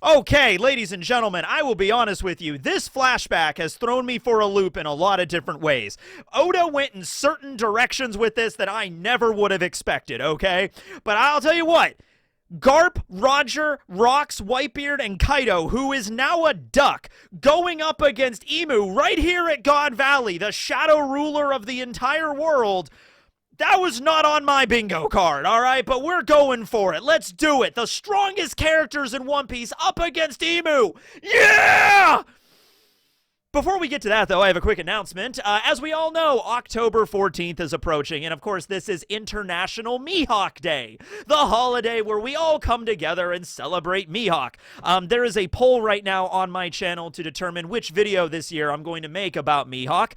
Okay, ladies and gentlemen, I will be honest with you. This flashback has thrown me for a loop in a lot of different ways. Oda went in certain directions with this that I never would have expected, okay? But I'll tell you what. Garp, Roger, Rox, Whitebeard, and Kaido, who is now a duck, going up against Imu right here at God Valley, the shadow ruler of the entire world. That was not on my bingo card, all right? But we're going for it. Let's do it. The strongest characters in One Piece up against Imu. Yeah! Before we get to that, though, I have a quick announcement. As we all know, October 14th is approaching, and of course, this is International Mihawk Day, the holiday where we all come together and celebrate Mihawk. There is a poll right now on my channel to determine which video this year I'm going to make about Mihawk.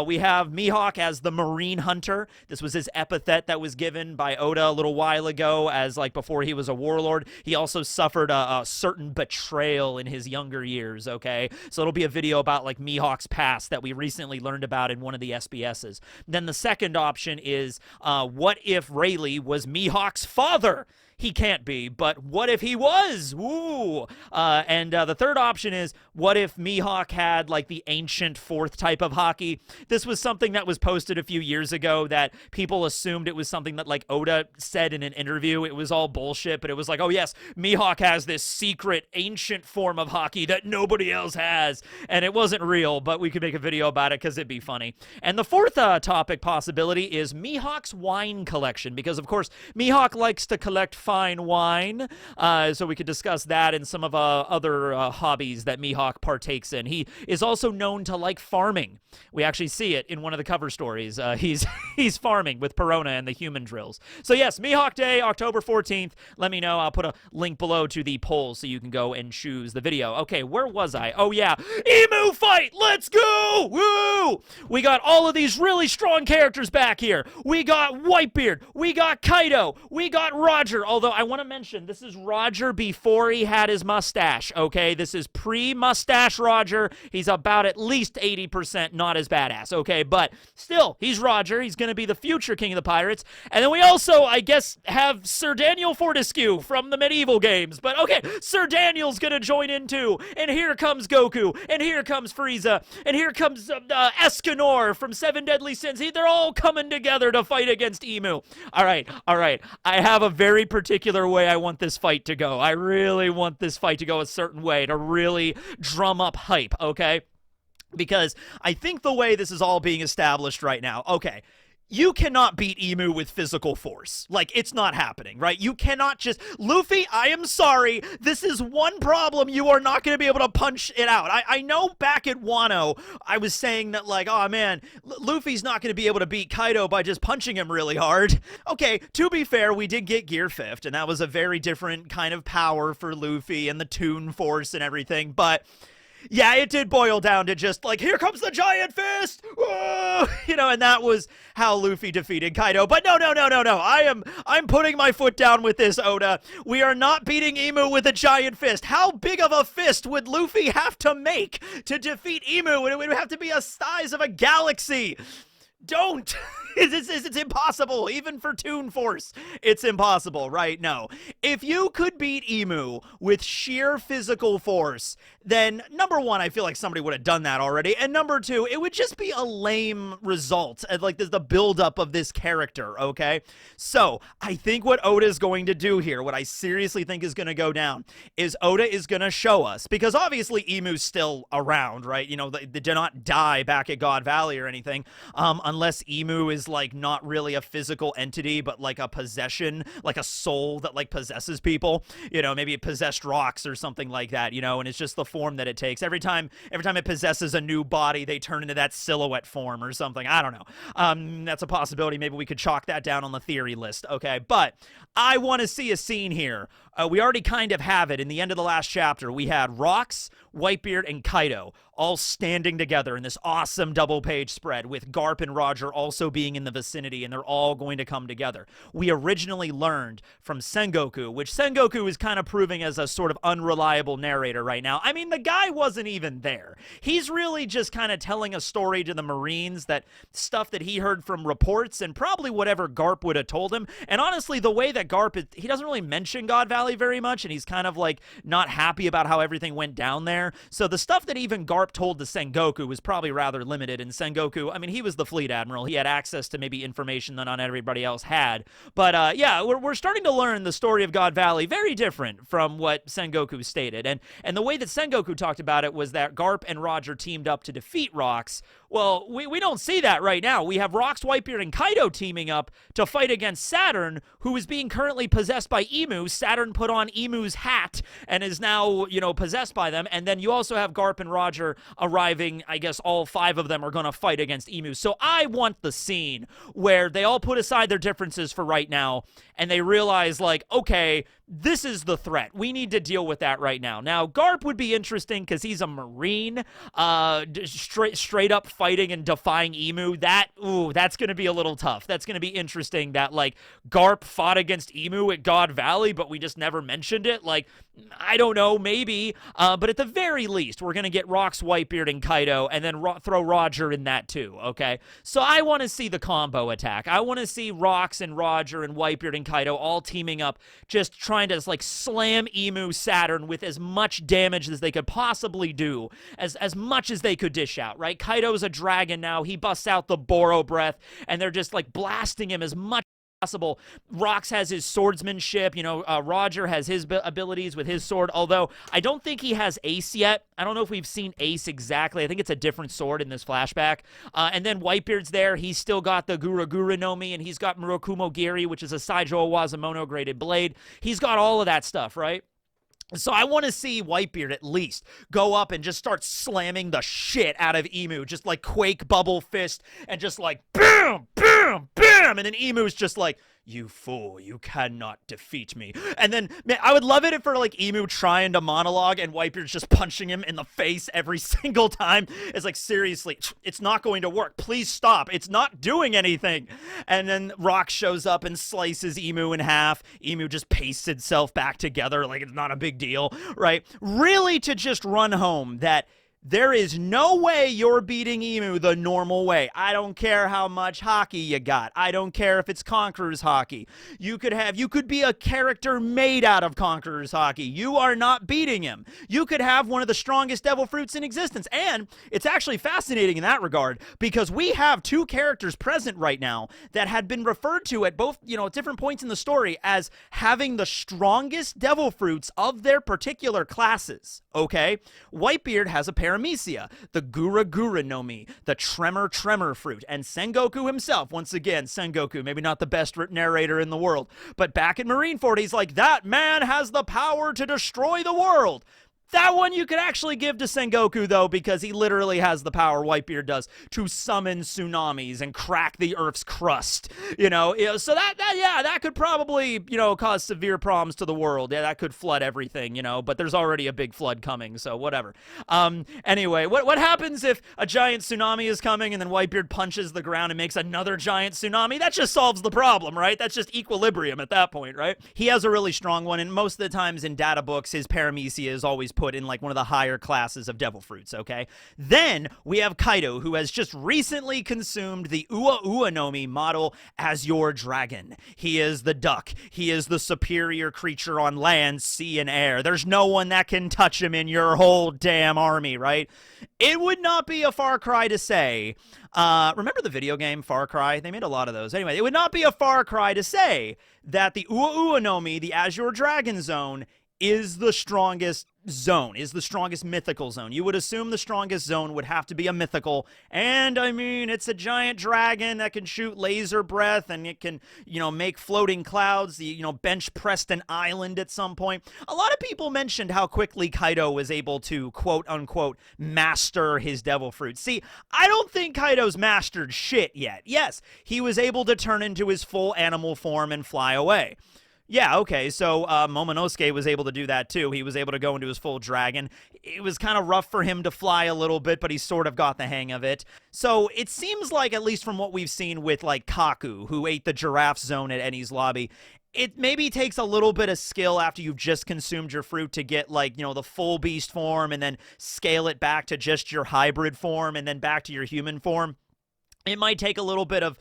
We have Mihawk as the Marine Hunter. This was his epithet that was given by Oda a little while ago, as like before he was a warlord. He also suffered a certain betrayal in his younger years, okay? So it'll be a video about like Mihawk's past that we recently learned about in one of the SBSs. Then the second option is, what if Rayleigh was Mihawk's father? He can't be, but what if he was? Ooh. And the third option is, what if Mihawk had like the ancient fourth type of haki? This was something that was posted a few years ago that people assumed it was something that like Oda said in an interview. It was all bullshit, but it was like, oh yes, Mihawk has this secret ancient form of haki that nobody else has. And it wasn't real, but we could make a video about it because it'd be funny. And the fourth topic possibility is Mihawk's wine collection, because of course, Mihawk likes to collect fine wine, so we could discuss that and some of other hobbies that Mihawk partakes in. He is also known to like farming. We actually see it in one of the cover stories. He's farming with Perona and the human drills. So yes, Mihawk Day, October 14th. Let me know. I'll put a link below to the poll so you can go and choose the video. Okay, where was I? Oh yeah, Imu Fight! Let's go! Woo! We got all of these really strong characters back here. We got Whitebeard. We got Kaido. We got Roger. Although I want to mention, this is Roger before he had his mustache, okay? This is pre-mustache Roger. He's about at least 80% not as badass, okay? But still, he's Roger. He's going to be the future king of the pirates. And then we also, I guess, have Sir Daniel Fortescue from the medieval games. But okay, Sir Daniel's going to join in too. And here comes Goku. And here comes Frieza. And here comes Escanor from Seven Deadly Sins. They're all coming together to fight against Imu. All right. I have a very particular way I want this fight to go. I really want this fight to go a certain way to really drum up hype, okay? Because I think the way this is all being established right now, okay, you cannot beat Imu with physical force. Like, it's not happening, right? You cannot just... Luffy, I am sorry. This is one problem. You are not going to be able to punch it out. I know back at Wano, I was saying that, like, oh, man, Luffy's not going to be able to beat Kaido by just punching him really hard. Okay, to be fair, we did get Gear 5th, and that was a very different kind of power for Luffy and the Toon Force and everything, but... yeah, it did boil down to just, like, here comes the giant fist! Whoa! You know, and that was how Luffy defeated Kaido. But no. I'm putting my foot down with this, Oda. We are not beating Imu with a giant fist. How big of a fist would Luffy have to make to defeat Imu? It would have to be the size of a galaxy. Don't! It's impossible, even for Toon Force. It's impossible, right? No. If you could beat Imu with sheer physical force, then number one, I feel like somebody would have done that already, and number two, it would just be a lame result, like the buildup of this character, okay? So, I think what Oda is going to do here, what I seriously think is going to go down, is Oda is going to show us, because obviously Imu's still around, right? You know, they did not die back at God Valley or anything, unless Imu is like not really a physical entity, but like a possession, like a soul that like possesses people, you know, maybe it possessed rocks or something like that, you know, and it's just the form that it takes. Every time it possesses a new body, they turn into that silhouette form or something. I don't know. That's a possibility. Maybe we could chalk that down on the theory list, okay? But I want to see a scene here. We already kind of have it. In the end of the last chapter, we had Rox, Whitebeard, and Kaido all standing together in this awesome double-page spread with Garp and Roger also being in the vicinity, and they're all going to come together. We originally learned from Sengoku, which Sengoku is kind of proving as a sort of unreliable narrator right now. I mean, the guy wasn't even there. He's really just kind of telling a story to the Marines, that stuff that he heard from reports and probably whatever Garp would have told him. And honestly, the way that Garp is, he doesn't really mention God Valley Valley very much, and he's kind of like not happy about how everything went down there. So the stuff that even Garp told to Sengoku was probably rather limited. And Sengoku, I mean, he was the fleet admiral. He had access to maybe information that not everybody else had. But yeah, we're starting to learn the story of God Valley very different from what Sengoku stated. And the way that Sengoku talked about it was that Garp and Roger teamed up to defeat Rox. Well, we don't see that right now. We have Rox, Whitebeard, and Kaido teaming up to fight against Saturn, who is being currently possessed by Imu. Saturn put on Imu's hat and is now, possessed by them. And then you also have Garp and Roger arriving. I guess all 5 of them are going to fight against Imu. So I want the scene where they all put aside their differences for right now and they realize, like, okay, this is the threat. We need to deal with that right now. Now, Garp would be interesting because he's a Marine, straight up fighting and defying Imu. That's going to be a little tough. That's going to be interesting that, like, Garp fought against Imu at God Valley, but we just never mentioned it. Like, I don't know, maybe. But at the very least, we're going to get Rox, Whitebeard, and Kaido, and then throw Roger in that too, okay? So I want to see the combo attack. I want to see Rox and Roger and Whitebeard and Kaido all teaming up, just trying to, like, slam Imu Saturn with as much damage as they could possibly do, as much as they could dish out, right? Kaido's a dragon now. He busts out the Boro breath, and they're just, like, blasting him as much possible. Rox has his swordsmanship. Roger has his abilities with his sword, although I don't think he has Ace yet. I don't know if we've seen Ace exactly. I think it's a different sword in this flashback. And then Whitebeard's there. He's still got the Gura Gura no Mi, and he's got Murakumo Giri, which is a Saijo Owazamono graded blade. He's got all of that stuff, right? So I want to see Whitebeard at least go up and just start slamming the shit out of Imu, just like Quake Bubble Fist, and just like BAM, BAM, BAM, and then Imu's just like, you fool, you cannot defeat me. And then, man, I would love it if for, like, Imu trying to monologue and Whitebeard's just punching him in the face every single time. It's like, seriously, it's not going to work. Please stop. It's not doing anything. And then Rox shows up and slices Imu in half. Imu just pastes itself back together like it's not a big deal, right? Really to just run home that there is no way you're beating Imu the normal way. I don't care how much hockey you got. I don't care if it's Conqueror's hockey. You could be a character made out of Conqueror's hockey. You are not beating him. You could have one of the strongest devil fruits in existence. And it's actually fascinating in that regard because we have 2 characters present right now that had been referred to at both, at different points in the story as having the strongest devil fruits of their particular classes. Okay? Whitebeard has a Paramecia, the Gura Gura no Mi, the Tremor fruit, and Sengoku himself, once again, Sengoku, maybe not the best narrator in the world, but back in Marineford, he's like, that man has the power to destroy the world. That one you could actually give to Sengoku, though, because he literally has the power, Whitebeard does, to summon tsunamis and crack the Earth's crust, so that could probably, cause severe problems to the world. Yeah, that could flood everything, but there's already a big flood coming, so whatever. Anyway, what happens if a giant tsunami is coming and then Whitebeard punches the ground and makes another giant tsunami? That just solves the problem, right? That's just equilibrium at that point, right? He has a really strong one, and most of the times in data books, his Paramecia is always put in like one of the higher classes of devil fruits, okay? Then we have Kaido, who has just recently consumed the Ua Ua no Mi model as your dragon. He is the duck. He is the superior creature on land, sea, and air. There's no one that can touch him in your whole damn army, right? It would not be a far cry to say, remember the video game Far Cry? They made a lot of those. Anyway, it would not be a far cry to say that the Ua Ua no Mi, the Azure Dragon Zone, is the strongest zone, is the strongest mythical zone. You would assume the strongest zone would have to be a mythical, and I mean, it's a giant dragon that can shoot laser breath, and it can, make floating clouds, bench pressed an island at some point. A lot of people mentioned how quickly Kaido was able to, quote unquote, master his devil fruit. See, I don't think Kaido's mastered shit yet. Yes, he was able to turn into his full animal form and fly away. Yeah, okay, so Momonosuke was able to do that too. He was able to go into his full dragon. It was kind of rough for him to fly a little bit, but he sort of got the hang of it. So it seems like, at least from what we've seen with, like, Kaku, who ate the giraffe zone at Eni's lobby, it maybe takes a little bit of skill after you've just consumed your fruit to get, like, the full beast form and then scale it back to just your hybrid form and then back to your human form. it might take a little bit of,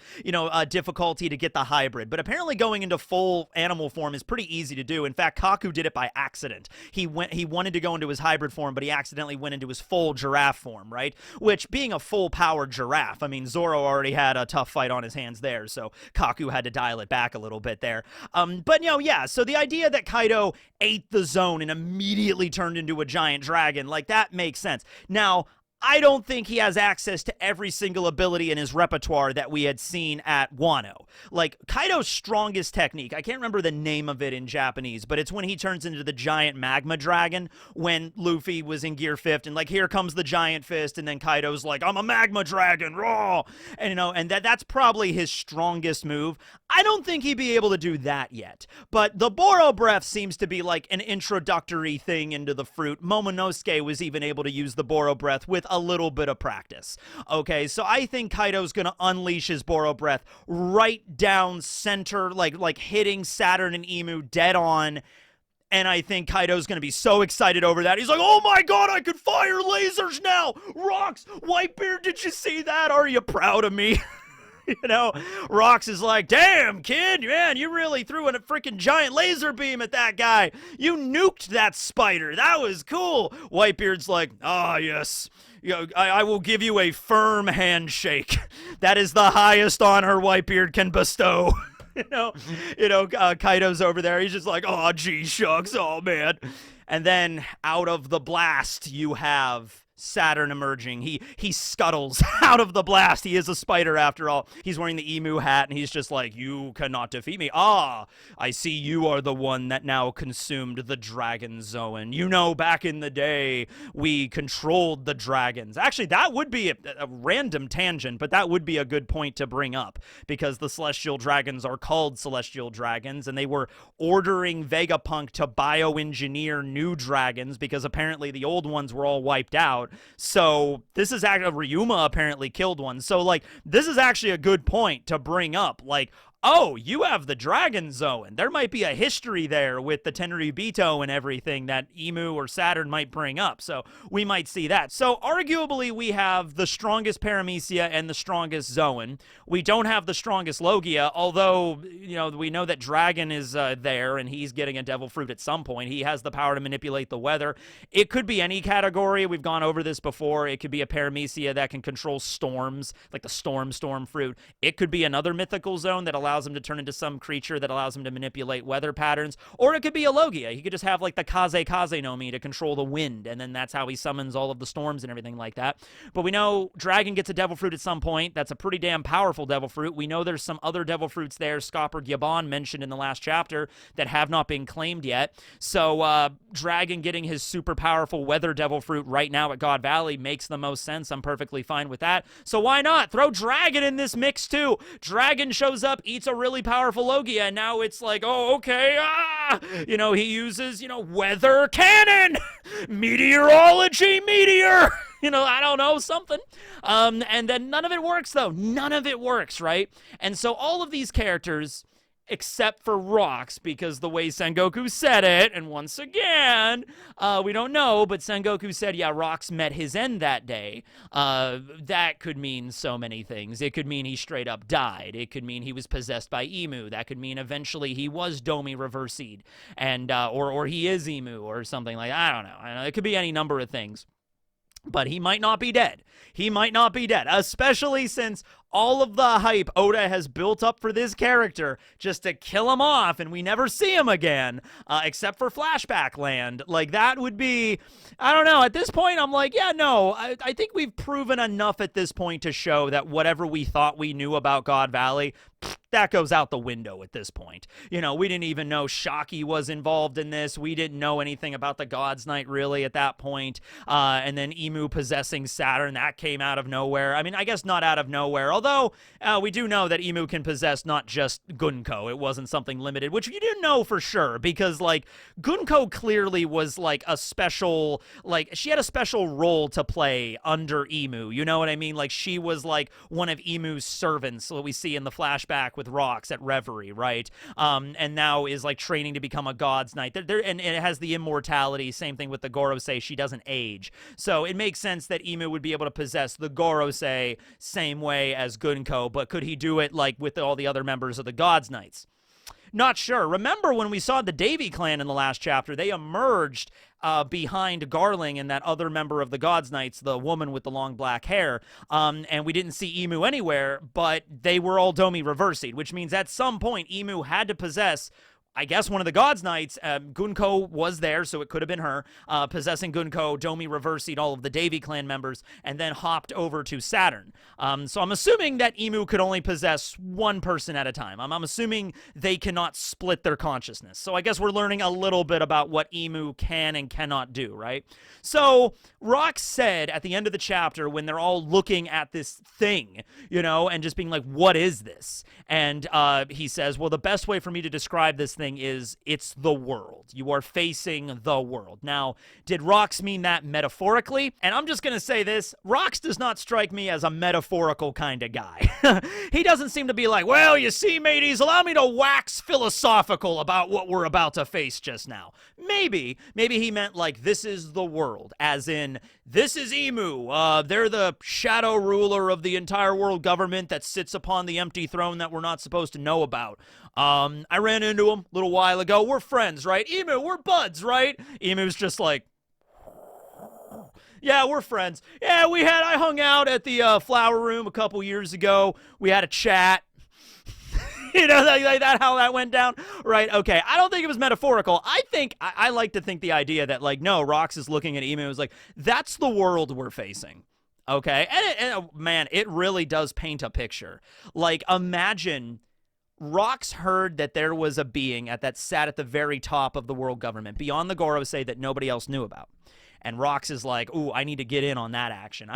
difficulty to get the hybrid, but apparently going into full animal form is pretty easy to do. In fact, Kaku did it by accident. He wanted to go into his hybrid form, but he accidentally went into his full giraffe form, right? Which, being a full-powered giraffe, I mean, Zoro already had a tough fight on his hands there, so Kaku had to dial it back a little bit there. But, yeah, so the idea that Kaido ate the zone and immediately turned into a giant dragon, like, that makes sense. Now, I don't think he has access to every single ability in his repertoire that we had seen at Wano. Like, Kaido's strongest technique, I can't remember the name of it in Japanese, but it's when he turns into the giant magma dragon when Luffy was in Gear 5th, and, like, here comes the giant fist, and then Kaido's like, I'm a magma dragon, raw! And, and that's probably his strongest move. I don't think he'd be able to do that yet. But the Boro Breath seems to be like an introductory thing into the fruit. Momonosuke was even able to use the Boro Breath with a little bit of practice. Okay, so I think Kaido's gonna unleash his Boro Breath right down center, like hitting Saturn and Imu dead on. And I think Kaido's going to be so excited over that. He's like, oh my god, I can fire lasers now! Rocks! Whitebeard, did you see that? Are you proud of me? Rox is like, damn, kid, man, you really threw in a freaking giant laser beam at that guy. You nuked that spider. That was cool. Whitebeard's like, yes. I will give you a firm handshake. That is the highest honor Whitebeard can bestow. Kaido's over there. He's just like, oh, gee, shucks. Oh, man. And then out of the blast, you have Saturn emerging. He scuttles out of the blast. He is a spider after all. He's wearing the emu hat, and he's just like, you cannot defeat me. Ah, I see you are the one that now consumed the dragon Zoan. Back in the day, we controlled the dragons. Actually, that would be a random tangent, but that would be a good point to bring up, because the celestial dragons are called celestial dragons, and they were ordering Vegapunk to bioengineer new dragons, because apparently the old ones were all wiped out. So this is actually, Ryuma apparently killed one. So, like, this is actually a good point to bring up. Like, oh, you have the Dragon Zone. There might be a history there with the Tenryubito and everything that Imu or Saturn might bring up. So we might see that. So arguably we have the strongest Paramecia and the strongest Zoan. We don't have the strongest Logia, although, we know that Dragon is there and he's getting a Devil Fruit at some point. He has the power to manipulate the weather. It could be any category. We've gone over this before. It could be a Paramecia that can control storms, like the Storm Fruit. It could be another mythical zone that allows him to turn into some creature that allows him to manipulate weather patterns, or it could be a Logia. He could just have like the Kaze no Mi to control the wind, and then that's how he summons all of the storms and everything like that. But we know Dragon gets a Devil Fruit at some point. That's a pretty damn powerful Devil Fruit. We know there's some other Devil Fruits there, Scopper Gyaban mentioned in the last chapter, that have not been claimed yet. So Dragon getting his super powerful weather Devil Fruit right now at God Valley makes the most sense. I'm perfectly fine with that. So why not throw Dragon in this mix too? Dragon shows up, eats a really powerful Logia, and now it's like, oh, okay, he uses, weather cannon, meteorology meteor, I don't know, something. And then none of it works, though. None of it works, right? And so all of these characters, except for Rox, because the way Sengoku said it, and once again, we don't know, but Sengoku said, yeah, Rox met his end that day. That could mean so many things. It could mean he straight up died. It could mean he was possessed by Imu. That could mean eventually he was Domi reversied, and or he is Imu, or something like that. I don't know. It could be any number of things. But he might not be dead. He might not be dead, especially since all of the hype Oda has built up for this character just to kill him off and we never see him again, except for Flashback Land. Like, that would be, I don't know. At this point, I'm like, yeah, no, I think we've proven enough at this point to show that whatever we thought we knew about God Valley, that goes out the window at this point. We didn't even know Shaki was involved in this. We didn't know anything about the God's Night, really, at that point. And then Imu possessing Saturn, that came out of nowhere. I mean, I guess not out of nowhere, although we do know that Imu can possess not just Gunko. It wasn't something limited, which you didn't know for sure, because, like, Gunko clearly was, like, a special, like, she had a special role to play under Imu. You know what I mean? Like, she was, like, one of Imu's servants, that we see in the flashback with Rox at Reverie, right? And now is, like, training to become a God's Knight. And it has the immortality, same thing with the Gorosei. She doesn't age. So it makes sense that Imu would be able to possess the Gorosei same way as as Gunko, but could he do it like with all the other members of the Gods Knights? Not sure. Remember when we saw the Davy clan in the last chapter, they emerged behind Garling and that other member of the Gods Knights, the woman with the long black hair, and we didn't see Imu anywhere, but they were all Domi reversied, which means at some point Imu had to possess, I guess, one of the Gods Knights. Gunko was there, so it could have been her, possessing Gunko. Domi reversied all of the Davy clan members and then hopped over to Saturn. So I'm assuming that Imu could only possess one person at a time. I'm assuming they cannot split their consciousness. So I guess we're learning a little bit about what Imu can and cannot do, right? So Rock said at the end of the chapter, when they're all looking at this thing, you know, and just being like, what is this? And he says, well, the best way for me to describe this thing is it's the world. You are facing the world. Now, did Rox mean that metaphorically? And I'm just going to say this, Rox does not strike me as a metaphorical kind of guy. He doesn't seem to be like, well, you see, mateys, allow me to wax philosophical about what we're about to face just now. Maybe he meant like, this is the world, as in, this is Imu. They're the shadow ruler of the entire world government that sits upon the empty throne that we're not supposed to know about. I ran into him a little while ago. We're friends, right? Imu, we're buds, right? Emu's just like, yeah, we're friends. Yeah, I hung out at the flower room a couple years ago. We had a chat. You know, like that, how that went down? Right, okay. I don't think it was metaphorical. I like to think the idea that, like, no, Rox is looking at Imu, is like, that's the world we're facing. Okay? And man, it really does paint a picture. Like, imagine Rox heard that there was a being that sat at the very top of the world government, beyond the Gorosei, that nobody else knew about. And Rox is like, ooh, I need to get in on that action.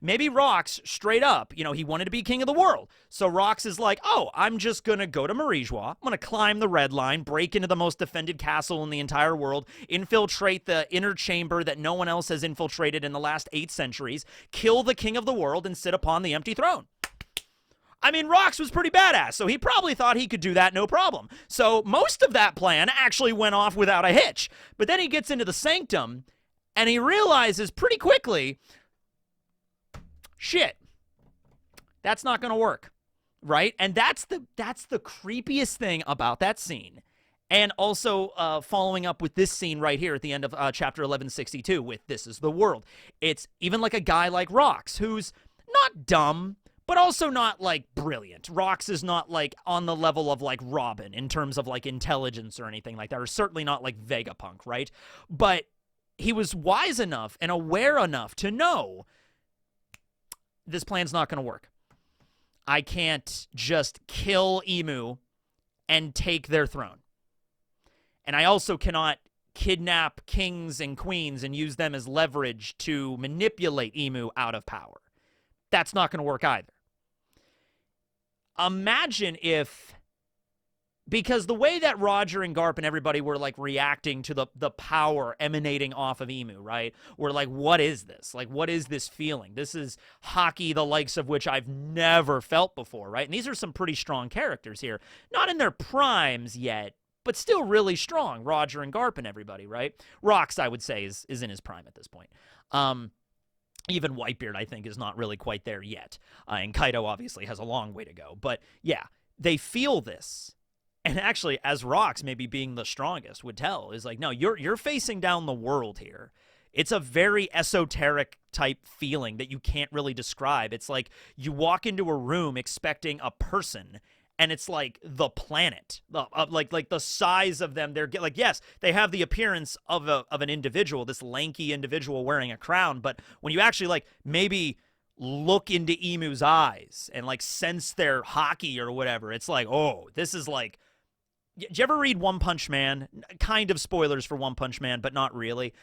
Maybe Rox, straight up, you know, he wanted to be king of the world. So Rox is like, oh, I'm just going to go to Marijois. I'm going to climb the Red Line, break into the most defended castle in the entire world, infiltrate the inner chamber that no one else has infiltrated in the last 8 centuries, kill the king of the world, and sit upon the empty throne. I mean, Rox was pretty badass, so he probably thought he could do that no problem. So most of that plan actually went off without a hitch. But then he gets into the Sanctum, and he realizes pretty quickly, shit, that's not going to work, right? And that's the creepiest thing about that scene. And also following up with this scene right here at the end of chapter 1162 with This is the World. It's even like a guy like Rox, who's not dumb, but also not, like, brilliant. Rox is not, like, on the level of, like, Robin in terms of, like, intelligence or anything like that, or certainly not, like, Vegapunk, right? But he was wise enough and aware enough to know this plan's not going to work. I can't just kill Imu and take their throne. And I also cannot kidnap kings and queens and use them as leverage to manipulate Imu out of power. That's not going to work either. Imagine if, because the way that Roger and Garp and everybody were, like, reacting to the power emanating off of Imu, right? We're like, what is this? Like, what is this feeling? This is hockey, the likes of which I've never felt before, right? And these are some pretty strong characters here. Not in their primes yet, but still really strong. Roger and Garp and everybody, right? Rox, I would say, is in his prime at this point. Even Whitebeard, I think, is not really quite there yet. And Kaido obviously has a long way to go. But yeah, they feel this. And actually, as Rox, maybe being the strongest, would tell, is like, no, you're facing down the world here. It's a very esoteric type feeling that you can't really describe. It's like you walk into a room expecting a person, and it's like the planet, like the size of them. They're like, yes, they have the appearance of an individual, this lanky individual wearing a crown. But when you actually, like, maybe look into Emu's eyes and, like, sense their hockey or whatever, it's like, oh, this is like. Did you ever read One Punch Man? Kind of spoilers for One Punch Man, but not really.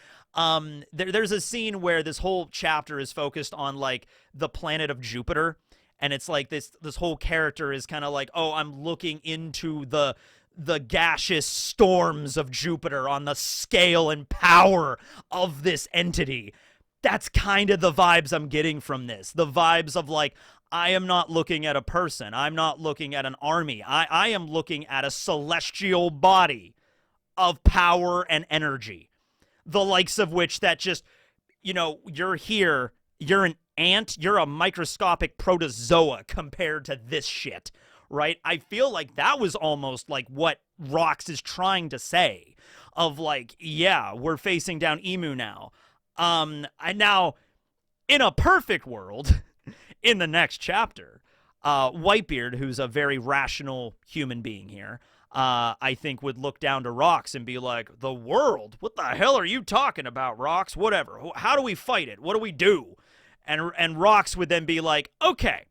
There's a scene where this whole chapter is focused on, like, the planet of Jupiter. And it's like this whole character is kind of like, oh, I'm looking into the gaseous storms of Jupiter on the scale and power of this entity. That's kind of the vibes I'm getting from this. The vibes of, like, I am not looking at a person. I'm not looking at an army. I am looking at a celestial body of power and energy. The likes of which that just, you know, you're here. You're an ant. You're a microscopic protozoa compared to this shit, right? I feel like that was almost like what Rox is trying to say of like, yeah, we're facing down Imu now. And now, in a perfect world, in the next chapter, Whitebeard, who's a very rational human being here, I think would look down to Rox and be like, the world? What the hell are you talking about, Rox? Whatever. How do we fight it? What do we do? And Rox would then be like, okay,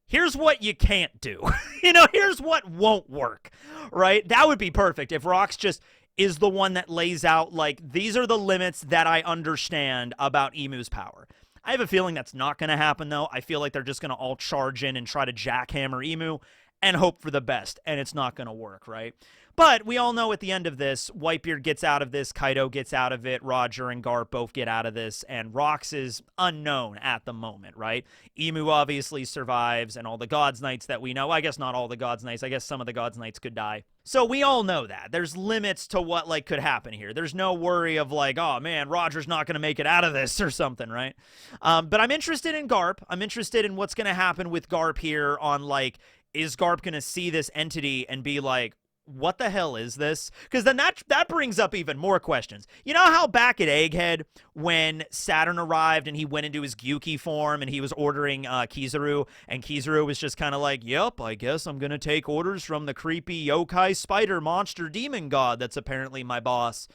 here's what you can't do. Here's what won't work, right? That would be perfect if Rox just is the one that lays out, like, these are the limits that I understand about Emu's power. I have a feeling that's not going to happen, though. I feel like they're just going to all charge in and try to jackhammer Imu and hope for the best, and it's not going to work, right? But we all know at the end of this, Whitebeard gets out of this, Kaido gets out of it, Roger and Garp both get out of this, and Rox is unknown at the moment, right? Imu obviously survives, and all the Gods Knights that we know, I guess not all the Gods Knights, I guess some of the Gods Knights could die. So we all know that. There's limits to what, like, could happen here. There's no worry of, like, oh, man, Roger's not going to make it out of this or something, right? But I'm interested in Garp. I'm interested in what's going to happen with Garp here on, like, is Garp going to see this entity and be like, what the hell is this? Because then that brings up even more questions. You know how back at Egghead, when Saturn arrived and he went into his Gyuki form and he was ordering Kizaru, and Kizaru was just kind of like, yep, I guess I'm going to take orders from the creepy yokai spider monster demon god that's apparently my boss.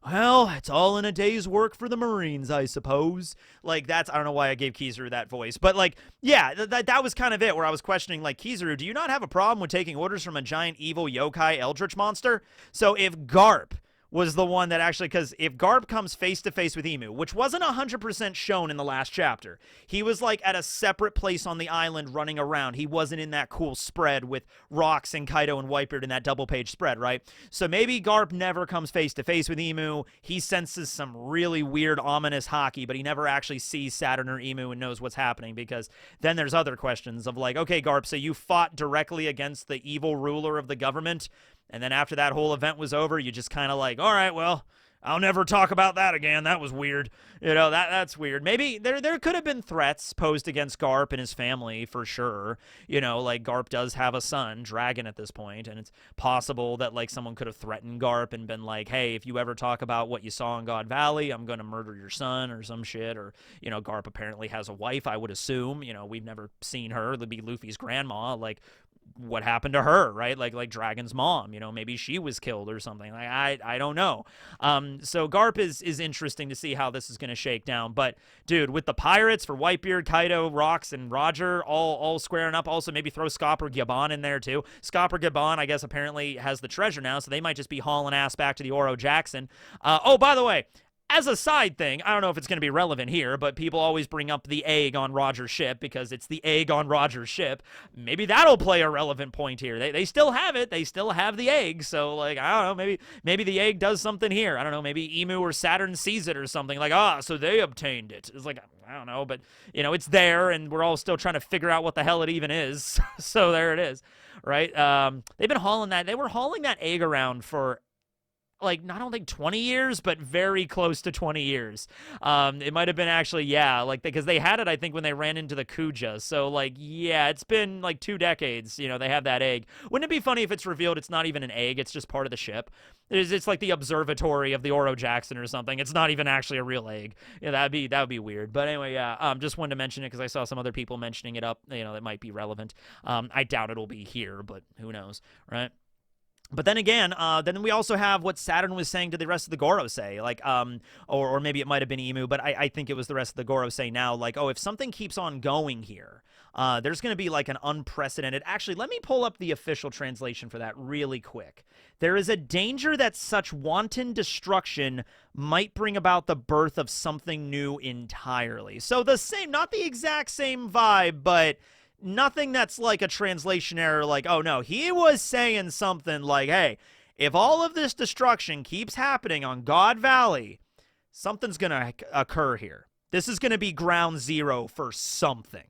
Well, it's all in a day's work for the Marines, I suppose. Like, I don't know why I gave Kizaru that voice. But, like, yeah, that was kind of it, where I was questioning, like, Kizaru, do you not have a problem with taking orders from a giant evil yokai eldritch monster? So if Garp was the one that actually, because if Garp comes face-to-face with Imu, which wasn't 100% shown in the last chapter, he was, like, at a separate place on the island running around. He wasn't in that cool spread with Rox and Kaido and Whitebeard in that double-page spread, right? So maybe Garp never comes face-to-face with Imu. He senses some really weird, ominous hockey, but he never actually sees Saturn or Imu and knows what's happening, because then there's other questions of, like, okay, Garp, so you fought directly against the evil ruler of the government, and then after that whole event was over, you just kind of like, all right, well, I'll never talk about that again. That was weird. That's weird. Maybe there could have been threats posed against Garp and his family for sure. Like Garp does have a son, Dragon, at this point, and it's possible that like someone could have threatened Garp and been like, hey, if you ever talk about what you saw in God Valley, I'm going to murder your son or some shit. Or, Garp apparently has a wife, I would assume. We've never seen her. It'd be Luffy's grandma. Like, what happened to her, right? Like Dragon's mom, maybe she was killed or something. Like, I don't know. So Garp is interesting to see how this is going to shake down. But dude, with the pirates for Whitebeard, Kaido, Rox, and Roger all squaring up, also maybe throw Scop or Gabon in there too. Scop or Gabon, I guess, apparently has the treasure now, so they might just be hauling ass back to the Oro Jackson. Oh, by the way, as a side thing, I don't know if it's going to be relevant here, but people always bring up the egg on Roger's ship because it's the egg on Roger's ship. Maybe that'll play a relevant point here. They still have it. They still have the egg. So, like, I don't know. Maybe the egg does something here. I don't know. Maybe Imu or Saturn sees it or something. Like, so they obtained it. It's like, I don't know. But, it's there, and we're all still trying to figure out what the hell it even is. So there it is, right? They've been hauling that. They were hauling that egg around for, like, I don't think 20 years, but very close to 20 years. It might have been actually, because they had it, I think, when they ran into the Kuja. So, like, yeah, it's been, like, 2 decades, they have that egg. Wouldn't it be funny if it's revealed it's not even an egg, it's just part of the ship? It's like the observatory of the Oro Jackson or something. It's not even actually a real egg. Yeah, that would be weird. But anyway, yeah, just wanted to mention it because I saw some other people mentioning it up, that might be relevant. I doubt it'll be here, but who knows, right? But then again, then we also have what Saturn was saying to the rest of the Gorosei, like, or maybe it might have been Imu, but I think it was the rest of the Gorosei now, like, if something keeps on going here, there's going to be like an unprecedented, actually, let me pull up the official translation for that really quick. There is a danger that such wanton destruction might bring about the birth of something new entirely. So the same, not the exact same vibe, but nothing that's like a translation error, like, oh no, he was saying something like, hey, if all of this destruction keeps happening on God Valley, something's going to occur here. This is going to be ground zero for something.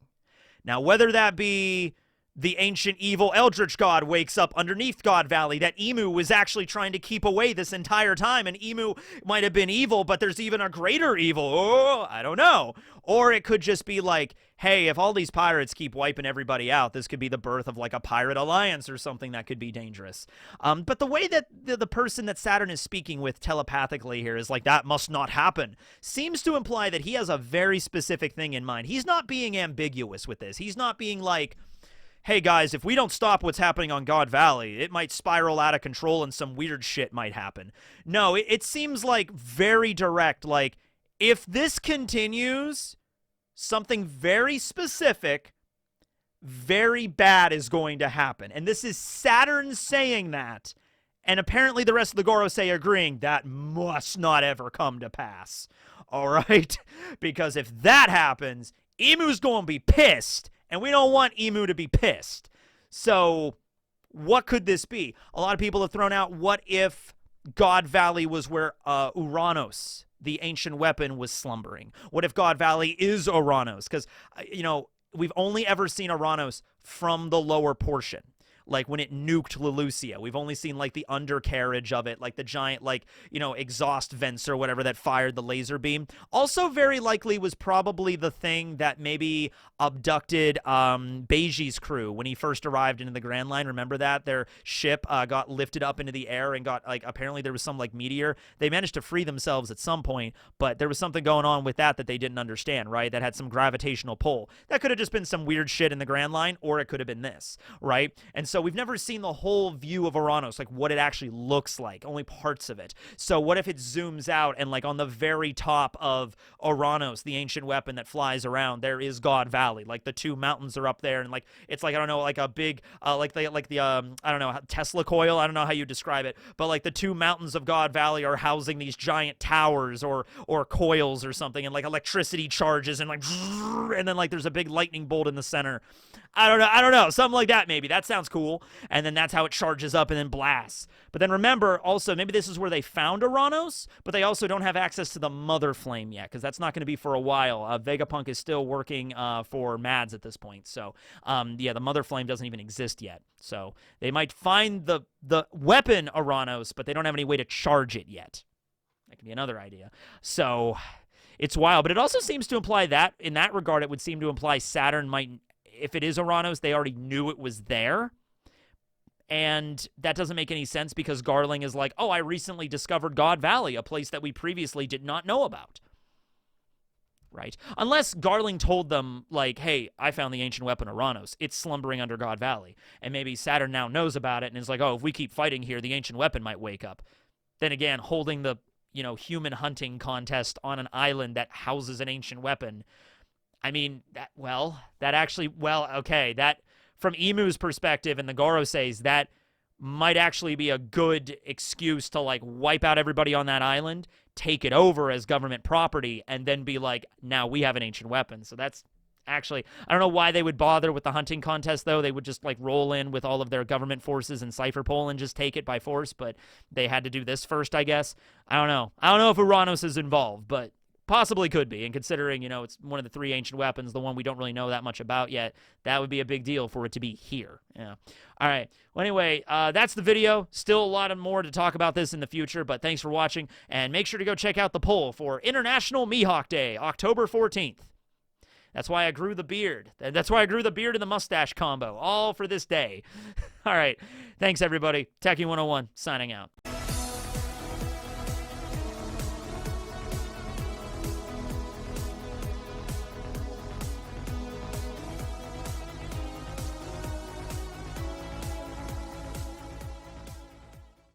Now, whether that be the ancient evil eldritch god wakes up underneath God Valley, that Imu was actually trying to keep away this entire time, and Imu might have been evil, but there's even a greater evil. Oh, I don't know. Or it could just be like, hey, if all these pirates keep wiping everybody out, this could be the birth of like a pirate alliance or something that could be dangerous. But the way that the person that Saturn is speaking with telepathically here is like, that must not happen, seems to imply that he has a very specific thing in mind. He's not being ambiguous with this. He's not being like, hey guys, if we don't stop what's happening on God Valley, it might spiral out of control and some weird shit might happen. No, it seems like very direct, like, if this continues, something very specific, very bad is going to happen. And this is Saturn saying that, and apparently the rest of the Gorosei agreeing that must not ever come to pass. All right? Because if that happens, Imu's going to be pissed. And we don't want Imu to be pissed. So what could this be? A lot of people have thrown out, what if God Valley was where Uranos, the ancient weapon, was slumbering? What if God Valley is Uranos? Because, you know, we've only ever seen Uranos from the lower portion. Like when it nuked Lelucia. We've only seen like the undercarriage of it, like the giant, like, you know, exhaust vents or whatever that fired the laser beam. Also very likely was probably the thing that maybe abducted Beiji's crew when he first arrived into the Grand Line. Remember that? Their ship got lifted up into the air and got, like, apparently there was some like meteor. They managed to free themselves at some point, but there was something going on with that they didn't understand, right? That had some gravitational pull. That could have just been some weird shit in the Grand Line, or it could have been this, right? And so we've never seen the whole view of Uranos, like what it actually looks like, only parts of it. So what if it zooms out and like on the very top of Uranos, the ancient weapon that flies around, there is God Valley. Like the two mountains are up there, and like it's like, I don't know, like a big like the I don't know, Tesla coil, I don't know how you describe it, but like the two mountains of God Valley are housing these giant towers or coils or something, and like electricity charges and like and then like there's a big lightning bolt in the center. I don't know, something like that maybe. That sounds cool. And then that's how it charges up and then blasts. But then remember, also, maybe this is where they found Uranos, but they also don't have access to the Mother Flame yet, because that's not going to be for a while. Vegapunk is still working for Mads at this point. So, yeah, the Mother Flame doesn't even exist yet. So they might find the weapon Uranos, but they don't have any way to charge it yet. That could be another idea. So it's wild. But it also seems to imply that, in that regard, it would seem to imply Saturn might, if it is Uranos, they already knew it was there. And that doesn't make any sense, because Garling is like, oh, I recently discovered God Valley, a place that we previously did not know about. Right? Unless Garling told them, like, hey, I found the ancient weapon Uranos. It's slumbering under God Valley. And maybe Saturn now knows about it and is like, oh, if we keep fighting here, the ancient weapon might wake up. Then again, holding the, you know, human hunting contest on an island that houses an ancient weapon, I mean, okay, that, from Imu's perspective and the Gorosei's, that might actually be a good excuse to, like, wipe out everybody on that island, take it over as government property, and then be like, now we have an ancient weapon. So that's actually, I don't know why they would bother with the hunting contest, though. They would just, like, roll in with all of their government forces and Cipher Pole and just take it by force, but they had to do this first, I guess. I don't know. I don't know if Uranos is involved, but possibly could be, and considering, you know, it's one of the three ancient weapons, the one we don't really know that much about yet, that would be a big deal for it to be here. Yeah. All right. Well, anyway, that's the video. Still a lot more to talk about this in the future, but thanks for watching, and make sure to go check out the poll for International Mihawk Day, October 14th. That's why I grew the beard. That's why I grew the beard and the mustache combo, all for this day. All right. Thanks, everybody. Techie 101, signing out.